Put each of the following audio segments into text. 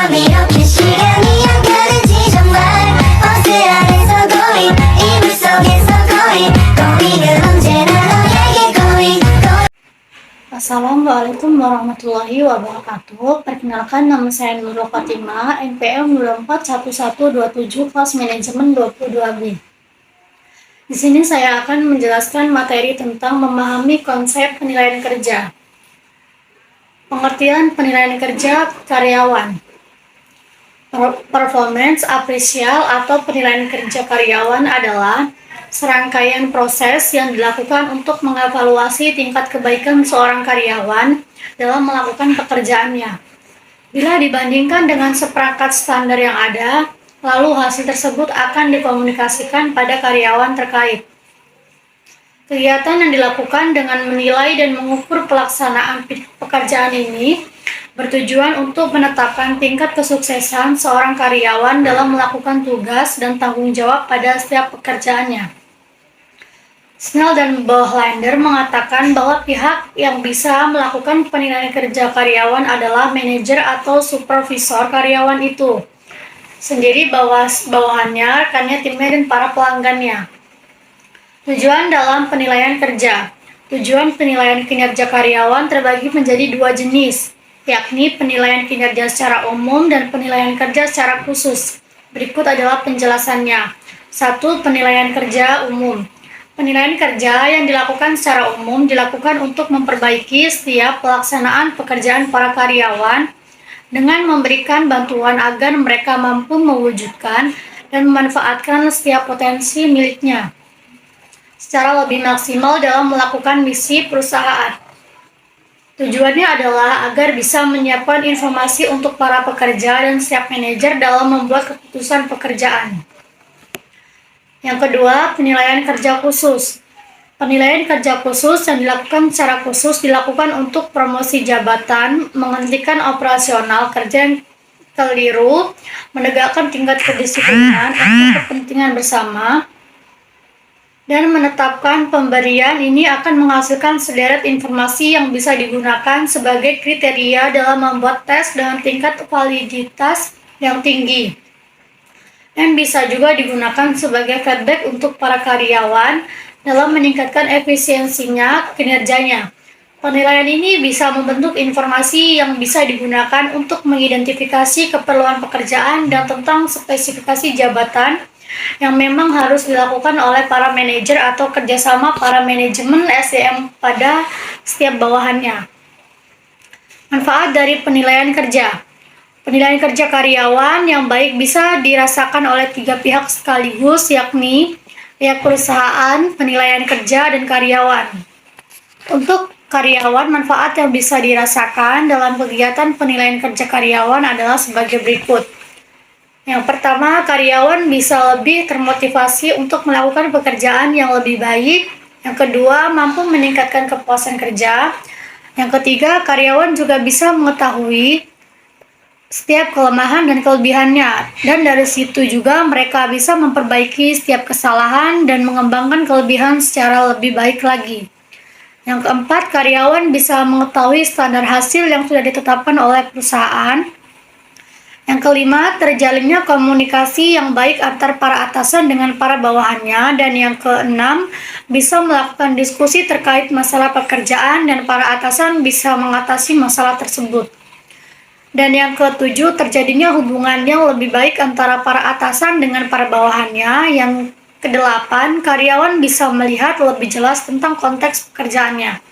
이렇게 시간이 안 가는지 정말 버스 안에서 고잉 이불 속에서 고잉 고잉은 언제나 너에게 고잉 Assalamualaikum warahmatullahi wabarakatuh. Perkenalkan, nama saya Nurul Fatimah, NPM 241127, kelas manajemen 22B. Di sini saya akan menjelaskan materi tentang memahami konsep penilaian kerja. Pengertian penilaian kerja karyawan. Performance apresial atau penilaian kerja karyawan adalah serangkaian proses yang dilakukan untuk mengevaluasi tingkat kebaikan seorang karyawan dalam melakukan pekerjaannya. Bila dibandingkan dengan seperangkat standar yang ada, lalu hasil tersebut akan dikomunikasikan pada karyawan terkait. Kegiatan yang dilakukan dengan menilai dan mengukur pelaksanaan pekerjaan ini bertujuan untuk menetapkan tingkat kesuksesan seorang karyawan dalam melakukan tugas dan tanggung jawab pada setiap pekerjaannya. Snell dan Bohlander mengatakan bahwa pihak yang bisa melakukan penilaian kerja karyawan adalah manajer atau supervisor karyawan itu sendiri, bawahannya, rekannya, timnya, dan para pelanggannya. Tujuan dalam penilaian kerja. Tujuan penilaian kinerja karyawan terbagi menjadi dua jenis, yakni penilaian kinerja secara umum dan penilaian kerja secara khusus. Berikut adalah penjelasannya. 1. Penilaian kerja umum. Penilaian kerja yang dilakukan secara umum dilakukan untuk memperbaiki setiap pelaksanaan pekerjaan para karyawan dengan memberikan bantuan agar mereka mampu mewujudkan dan memanfaatkan setiap potensi miliknya secara lebih maksimal dalam melakukan misi perusahaan. Tujuannya adalah agar bisa menyiapkan informasi untuk para pekerja dan setiap manajer dalam membuat keputusan pekerjaan. Yang kedua, penilaian kerja khusus. Penilaian kerja khusus yang dilakukan secara khusus dilakukan untuk promosi jabatan, menghentikan operasional kerja yang keliru, menegakkan tingkat kedisiplinan untuk kepentingan bersama, dan menetapkan pemberian ini akan menghasilkan sederet informasi yang bisa digunakan sebagai kriteria dalam membuat tes dengan tingkat validitas yang tinggi. Dan bisa juga digunakan sebagai feedback untuk para karyawan dalam meningkatkan efisiensinya kinerjanya. Penilaian ini bisa membentuk informasi yang bisa digunakan untuk mengidentifikasi keperluan pekerjaan dan tentang spesifikasi jabatan yang memang harus dilakukan oleh para manajer atau kerjasama para manajemen SDM pada setiap bawahannya. Manfaat dari penilaian kerja. Penilaian kerja karyawan yang baik bisa dirasakan oleh tiga pihak sekaligus, yakni pihak perusahaan, penilaian kerja, dan karyawan. Untuk karyawan, manfaat yang bisa dirasakan dalam kegiatan penilaian kerja karyawan adalah sebagai berikut. Yang pertama, karyawan bisa lebih termotivasi untuk melakukan pekerjaan yang lebih baik. Yang kedua, mampu meningkatkan kepuasan kerja. Yang ketiga, karyawan juga bisa mengetahui setiap kelemahan dan kelebihannya, dan dari situ juga mereka bisa memperbaiki setiap kesalahan dan mengembangkan kelebihan secara lebih baik lagi. Yang keempat, karyawan bisa mengetahui standar hasil yang sudah ditetapkan oleh perusahaan. Yang kelima, terjalinnya komunikasi yang baik antar para atasan dengan para bawahannya. Dan yang keenam, bisa melakukan diskusi terkait masalah pekerjaan dan para atasan bisa mengatasi masalah tersebut. Dan yang ketujuh, terjadinya hubungan yang lebih baik antara para atasan dengan para bawahannya. Yang kedelapan, karyawan bisa melihat lebih jelas tentang konteks pekerjaannya.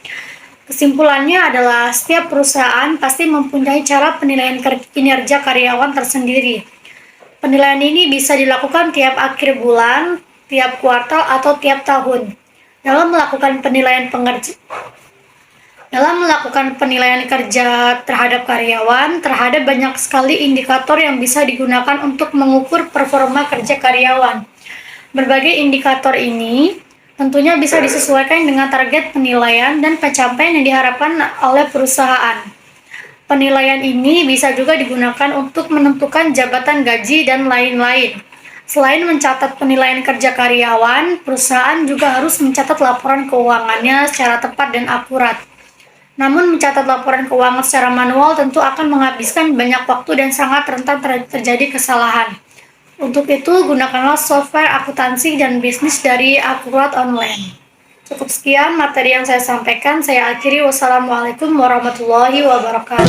Kesimpulannya adalah setiap perusahaan pasti mempunyai cara penilaian kinerja karyawan tersendiri. Penilaian ini bisa dilakukan tiap akhir bulan, tiap kuartal, atau tiap tahun. Dalam melakukan penilaian kerja terhadap karyawan, terhadap banyak sekali indikator yang bisa digunakan untuk mengukur performa kerja karyawan. Berbagai indikator ini tentunya bisa disesuaikan dengan target penilaian dan pencapaian yang diharapkan oleh perusahaan. Penilaian ini bisa juga digunakan untuk menentukan jabatan gaji dan lain-lain. Selain mencatat penilaian kerja karyawan, perusahaan juga harus mencatat laporan keuangannya secara tepat dan akurat. Namun mencatat laporan keuangan secara manual tentu akan menghabiskan banyak waktu dan sangat rentan terjadi kesalahan. Untuk itu, gunakanlah software akuntansi dan bisnis dari Akurat Online. Cukup sekian materi yang saya sampaikan. Saya akhiri. Wassalamualaikum warahmatullahi wabarakatuh.